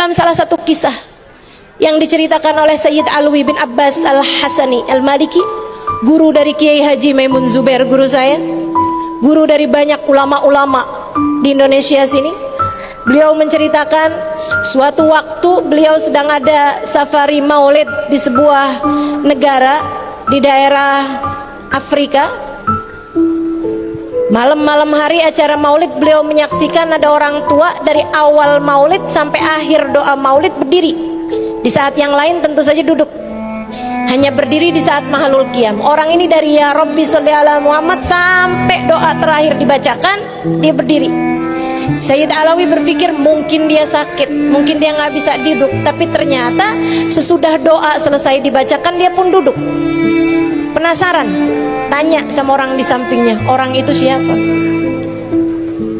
dalam salah satu kisah yang diceritakan oleh Sayyid Alwi bin Abbas Al-Hasani Al-Maliki, guru dari Kiai Haji Maimun Zubair, guru saya, guru dari banyak ulama-ulama di Indonesia sini. Beliau menceritakan suatu waktu beliau sedang ada safari maulid di sebuah negara di daerah Afrika. Malam-malam hari acara maulid, beliau menyaksikan ada orang tua dari awal maulid sampai akhir doa maulid berdiri. Di saat yang lain tentu saja duduk, hanya berdiri di saat mahalul qiyam. Orang ini dari ya Rabbi sholli ala Muhammad sampai doa terakhir dibacakan, dia berdiri. Sayyid Alawi berpikir mungkin dia sakit, mungkin dia nggak bisa duduk. Tapi ternyata sesudah doa selesai dibacakan, dia pun duduk. Penasaran, tanya sama orang di sampingnya, orang itu siapa?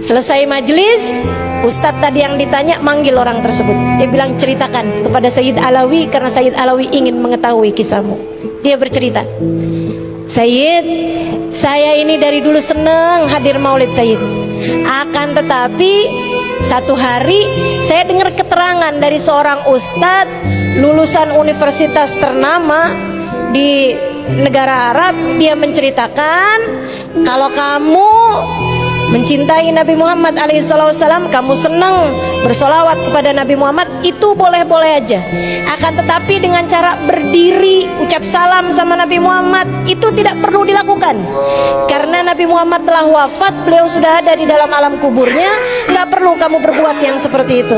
Selesai majelis, Ustadz tadi yang ditanya manggil orang tersebut. Dia bilang, ceritakan kepada Sayyid Alawi, karena Sayyid Alawi ingin mengetahui kisahmu. Dia bercerita, Sayyid, saya ini dari dulu senang hadir maulid Sayyid. Akan tetapi satu hari saya dengar keterangan dari seorang ustadz lulusan universitas ternama di negara Arab. Dia menceritakan, kalau kamu mencintai Nabi Muhammad alaihissalam, kamu senang bersolawat kepada Nabi Muhammad, itu boleh-boleh aja. Akan tetapi dengan cara berdiri ucap salam sama Nabi Muhammad itu tidak perlu dilakukan, karena Nabi Muhammad telah wafat, beliau sudah ada di dalam alam kuburnya. Nggak perlu kamu berbuat yang seperti itu.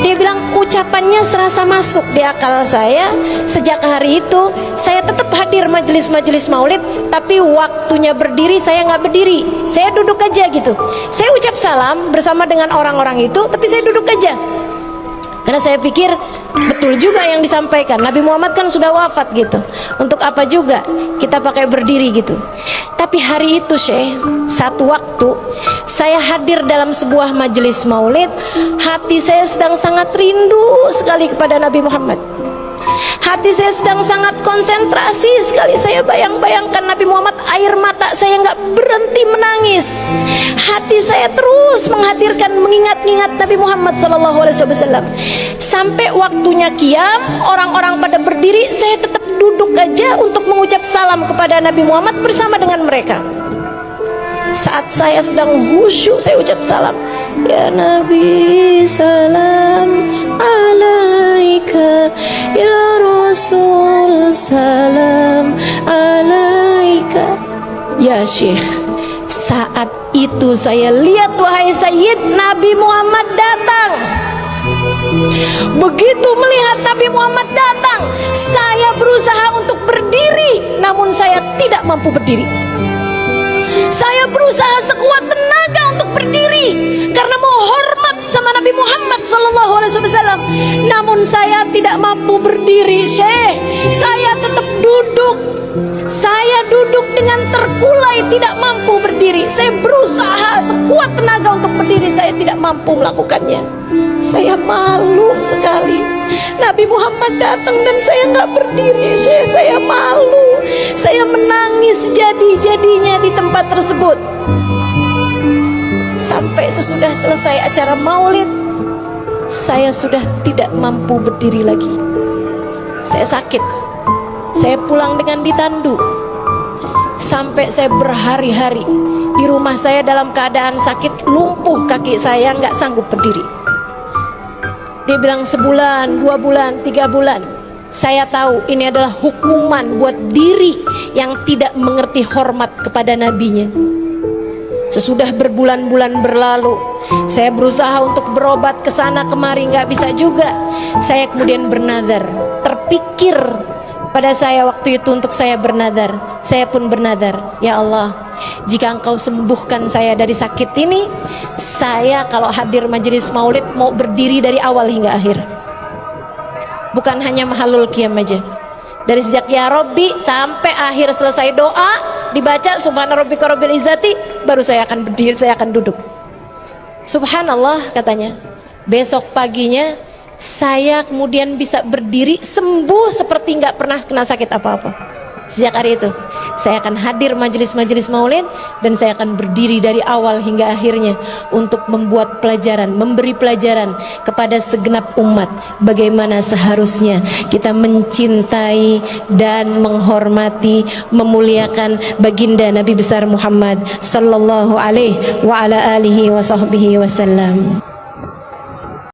Dia bilang ucapannya serasa masuk di akal saya. Sejak hari itu saya tetap hadir majelis-majelis maulid, tapi waktunya berdiri saya nggak berdiri, saya duduk aja gitu. Saya ucap salam bersama dengan orang-orang itu, tapi saya duduk aja. Karena saya pikir betul juga yang disampaikan, Nabi Muhammad kan sudah wafat gitu, untuk apa juga kita pakai berdiri gitu. Tapi hari itu Syekh, satu waktu saya hadir dalam sebuah majelis maulid, hati saya sedang sangat rindu sekali kepada Nabi Muhammad. Hati saya sedang sangat konsentrasi sekali. Saya bayang-bayangkan Nabi Muhammad, air mata saya nggak berhenti menangis. Hati saya terus menghadirkan, mengingat-ingat Nabi Muhammad SAW. Sampai waktunya qiyam, orang-orang pada berdiri, saya tetap duduk aja untuk mengucap salam kepada Nabi Muhammad bersama dengan mereka. Saat saya sedang khusyuk, saya ucap salam, ya Nabi salam alaika, ya Rasul salam alaika. Ya Syekh, saat itu saya lihat, wahai Sayyid, Nabi Muhammad datang. Begitu melihat Nabi Muhammad datang, saya berusaha untuk berdiri, namun saya tidak mampu berdiri. Saya berusaha sekuat tenaga untuk berdiri karena mau hormat sama Nabi Muhammad SAW. Namun saya tidak mampu berdiri, Syekh. Saya tetap duduk. Saya duduk dengan terkulai, tidak mampu berdiri. Saya berusaha sekuat tenaga untuk berdiri, saya tidak mampu melakukannya. Saya malu sekali. Nabi Muhammad datang dan saya nggak berdiri, Syekh. Saya malu. Saya menangis jadi-jadinya di tempat tersebut. Sampai sesudah selesai acara maulid, saya sudah tidak mampu berdiri lagi. Saya sakit. Saya pulang dengan ditandu. Sampai saya berhari-hari di rumah saya dalam keadaan sakit, lumpuh kaki saya, nggak sanggup berdiri. Dia bilang sebulan, 2 bulan, 3 bulan. Saya tahu ini adalah hukuman buat diri yang tidak mengerti hormat kepada nabinya. Sesudah berbulan-bulan berlalu, saya berusaha untuk berobat ke sana kemari, nggak bisa juga. Saya kemudian bernadar. Terpikir pada saya waktu itu untuk saya bernadar. Saya pun bernadar, ya Allah, jika Engkau sembuhkan saya dari sakit ini, saya kalau hadir majelis maulid mau berdiri dari awal hingga akhir. Bukan hanya mahalul qiyam aja. Dari sejak ya Rabbi sampai akhir selesai doa dibaca subhana rabbika rabbil izzati, baru saya akan berdiri, saya akan duduk. Subhanallah, katanya. Besok paginya saya kemudian bisa berdiri, sembuh seperti nggak pernah kena sakit apa-apa. Sejak hari itu saya akan hadir majelis-majelis maulid, dan saya akan berdiri dari awal hingga akhirnya untuk membuat pelajaran, memberi pelajaran kepada segenap umat bagaimana seharusnya kita mencintai dan menghormati, memuliakan baginda Nabi besar Muhammad sallallahu alaihi wa ala alihi wa sahbihi wasallam.